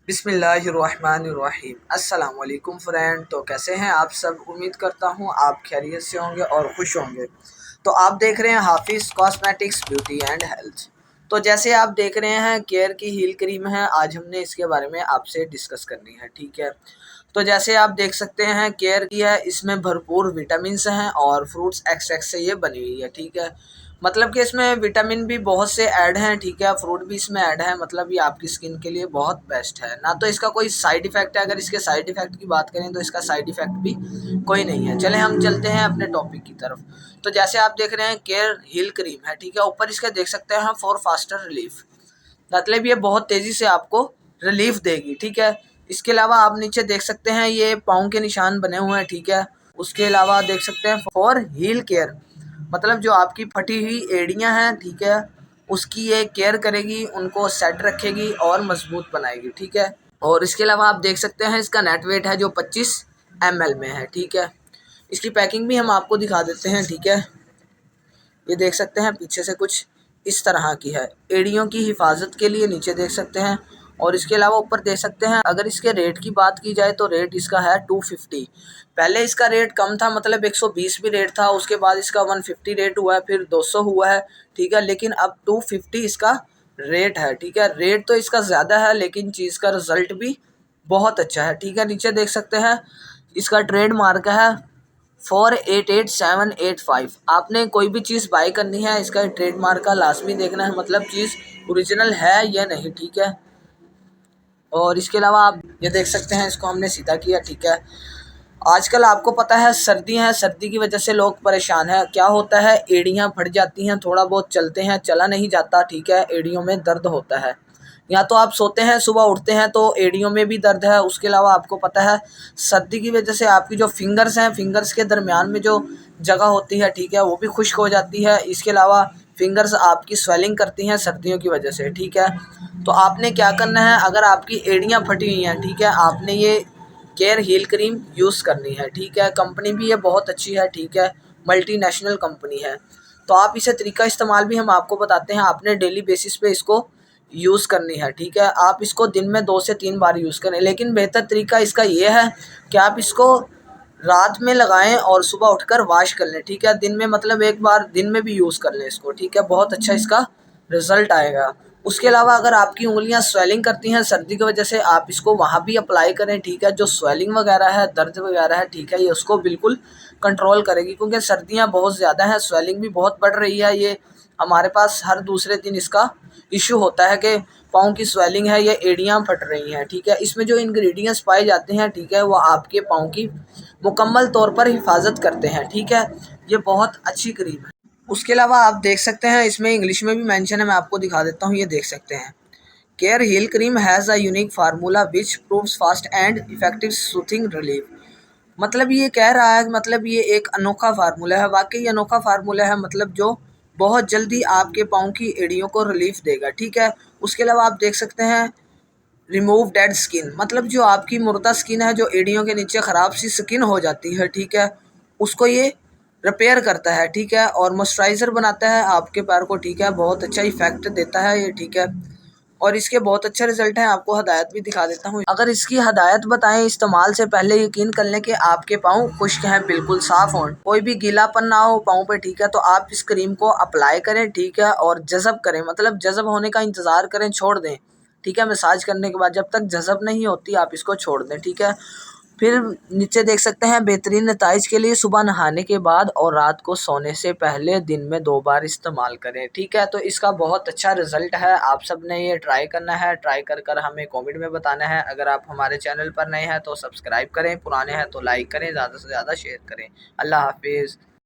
बिस्मिल्लाहिर्रहमानिर्रहीम। अस्सलाम वालेकुम फ्रेंड। तो कैसे हैं आप सब? उम्मीद करता हूं आप खैरियत से होंगे और खुश होंगे। तो आप देख रहे हैं हाफिज़ कॉस्मेटिक्स ब्यूटी एंड हेल्थ। तो जैसे आप देख रहे हैं केयर की हील क्रीम है, आज हमने इसके बारे में आपसे डिस्कस करनी है, ठीक है। तो जैसे आप देख सकते हैं केयर की है, इसमें भरपूर विटामिन हैं और फ्रूट्स एक्सट्रैक्ट से ये बनी हुई है, ठीक है। मतलब कि इसमें विटामिन भी बहुत से ऐड हैं, ठीक है। फ्रूट भी इसमें ऐड है, मतलब ये आपकी स्किन के लिए बहुत बेस्ट है। ना तो इसका कोई साइड इफ़ेक्ट है, अगर इसके साइड इफ़ेक्ट की बात करें तो इसका साइड इफ़ेक्ट भी कोई नहीं है। चले हम चलते हैं अपने टॉपिक की तरफ। तो जैसे आप देख रहे हैं केयर हील क्रीम है, ठीक है। ऊपर इसके देख सकते हैं फॉर फास्टर रिलीफ, मतलब ये बहुत तेज़ी से आपको रिलीफ देगी, ठीक है। इसके अलावा आप नीचे देख सकते हैं ये पाँव के निशान बने हुए हैं, ठीक है। उसके अलावा देख सकते हैं फॉर हील केयर, मतलब जो आपकी फटी हुई एड़ियाँ हैं, ठीक है, उसकी ये केयर करेगी, उनको सेट रखेगी और मजबूत बनाएगी, ठीक है। और इसके अलावा आप देख सकते हैं इसका नेट वेट है जो 25 ml में है, ठीक है। इसकी पैकिंग भी हम आपको दिखा देते हैं, ठीक है। ये देख सकते हैं पीछे से कुछ इस तरह की है, एड़ियों की हिफाजत के लिए नीचे देख सकते हैं। और इसके अलावा ऊपर देख सकते हैं अगर इसके रेट की बात की जाए तो रेट इसका है 250। पहले इसका रेट कम था, मतलब 120 भी रेट था, उसके बाद इसका 150 रेट हुआ है, फिर 200 हुआ है, ठीक है। लेकिन अब 250 इसका रेट है, ठीक है। रेट तो इसका ज़्यादा है लेकिन चीज़ का रिज़ल्ट भी बहुत अच्छा है, ठीक है। नीचे देख सकते हैं इसका ट्रेड मार्क है 488785। आपने कोई भी चीज़ बाय करनी है इसका ट्रेडमार्क का लाजमी देखना है, मतलब चीज़ ओरिजिनल है या नहीं, ठीक है। और इसके अलावा आप ये देख सकते हैं इसको हमने सीधा किया, ठीक है। आजकल आपको पता है सर्दी है, सर्दी की वजह से लोग परेशान हैं। क्या होता है, एड़ियाँ फट जाती हैं, थोड़ा बहुत चलते हैं, चला नहीं जाता, ठीक है। एड़ियों में दर्द होता है, या तो आप सोते हैं सुबह उठते हैं तो एड़ियों में भी दर्द है। उसके अलावा आपको पता है सर्दी की वजह से आपकी जो फिंगर्स हैं, फिंगर्स के दरमियान में जो जगह होती है, ठीक है, वो भी खुश्क हो जाती है। इसके अलावा फिंगर्स आपकी स्वेलिंग करती हैं सर्दियों की वजह से, ठीक है। तो आपने क्या करना है, अगर आपकी एड़ियाँ फटी हुई हैं, ठीक है, आपने ये केयर हील क्रीम यूज़ करनी है, ठीक है। कंपनी भी ये बहुत अच्छी है, ठीक है, मल्टीनेशनल कंपनी है। तो आप इसे तरीका इस्तेमाल भी हम आपको बताते हैं, आपने डेली बेसिस पे इसको यूज़ करनी है, ठीक है। आप इसको दिन में 2 से 3 बार यूज़ करें, लेकिन बेहतर तरीका इसका ये है कि आप इसको रात में लगाएं और सुबह उठकर वॉश कर लें, ठीक है। दिन में मतलब एक बार दिन में भी यूज़ कर लें इसको, ठीक है, बहुत अच्छा इसका रिज़ल्ट आएगा। उसके अलावा अगर आपकी उंगलियां स्वेलिंग करती हैं सर्दी की वजह से, आप इसको वहाँ भी अप्लाई करें, ठीक है। जो स्वेलिंग वगैरह है, दर्द वगैरह है, ठीक है, ये उसको बिल्कुल कंट्रोल करेगी, क्योंकि सर्दियाँ बहुत ज़्यादा हैं, स्वेलिंग भी बहुत बढ़ रही है। ये हमारे पास हर दूसरे दिन इसका इशू होता है कि पाँव की स्वेलिंग है या एड़ियाँ फट रही हैं, ठीक है। इसमें जो इंग्रेडिएंट्स पाए जाते हैं, ठीक है, वो आपके पाँव की मुकम्मल तौर पर हिफाजत करते हैं, ठीक है। ये बहुत अच्छी क्रीम है। उसके अलावा आप देख सकते हैं इसमें इंग्लिश में भी मेंशन है, मैं आपको दिखा देता हूँ, ये देख सकते हैं Care Heal cream has a unique formula which proves fast and effective soothing relief. मतलब ये कह रहा है, मतलब ये एक अनोखा फार्मूला है, वाकई अनोखा फार्मूला है, मतलब जो बहुत जल्दी आपके पाँव की एड़ियों को रिलीफ देगा, ठीक है। उसके अलावा आप देख सकते हैं रिमूव डेड स्किन, मतलब जो आपकी मुर्दा स्किन है, जो एड़ियों के नीचे ख़राब सी स्किन हो जाती है, ठीक है, उसको ये रिपेयर करता है, ठीक है। और मॉइस्चराइज़र बनाता है आपके पैर को, ठीक है, बहुत अच्छा इफेक्ट देता है ये, ठीक है। और इसके बहुत अच्छे रिजल्ट हैं, आपको हदायत भी दिखा देता हूँ। अगर इसकी हदायत बताएं, इस्तेमाल से पहले यकीन कर लें कि आपके पाँव खुश्क हैं, बिल्कुल साफ़ हों, कोई भी गीलापन ना हो पाँव पे, ठीक है। तो आप इस क्रीम को अप्लाई करें, ठीक है, और जज़ब करें, मतलब जज़ब होने का इंतज़ार करें, छोड़ दें, ठीक है। मसाज करने के बाद जब तक जज़ब नहीं होती आप इसको छोड़ दें, ठीक है। फिर नीचे देख सकते हैं बेहतरीन नताइज के लिए सुबह नहाने के बाद और रात को सोने से पहले दिन में 2 बार इस्तेमाल करें, ठीक है। तो इसका बहुत अच्छा रिज़ल्ट है, आप सब ने ये ट्राई करना है, ट्राई कर कर हमें कमेंट में बताना है। अगर आप हमारे चैनल पर नए हैं तो सब्सक्राइब करें, पुराने हैं तो लाइक करें, ज़्यादा से ज़्यादा शेयर करें। अल्लाह हाफिज़।